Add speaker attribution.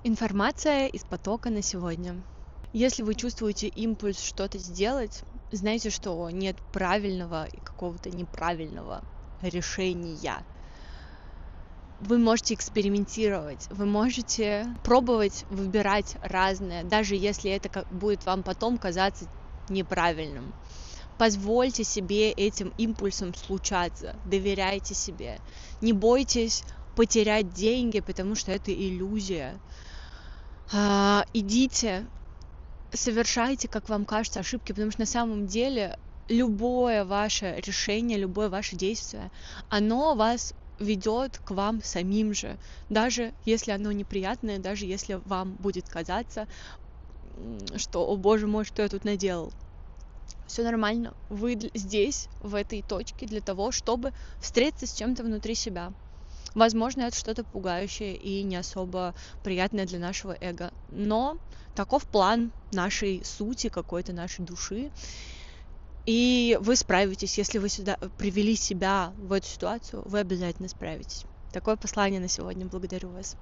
Speaker 1: Информация из потока на сегодня. Если вы чувствуете импульс что-то сделать, знайте, что нет правильного и какого-то неправильного решения. Вы можете экспериментировать, вы можете пробовать выбирать разное, даже если это будет вам потом казаться неправильным. Позвольте себе этим импульсам случаться, доверяйте себе, не бойтесь потерять деньги, потому что это иллюзия. Идите, совершайте, как вам кажется, ошибки, потому что на самом деле любое ваше решение, любое ваше действие, оно вас ведет к вам самим же, даже если оно неприятное, даже если вам будет казаться, что, о боже мой, что я тут наделал. Все нормально, вы здесь, в этой точке для того, чтобы встретиться с чем-то внутри себя. Возможно, это что-то пугающее и не особо приятное для нашего эго. Но таков план нашей сути, какой-то нашей души. И вы справитесь. Если вы сюда привели себя в эту ситуацию, вы обязательно справитесь. Такое послание на сегодня. Благодарю вас.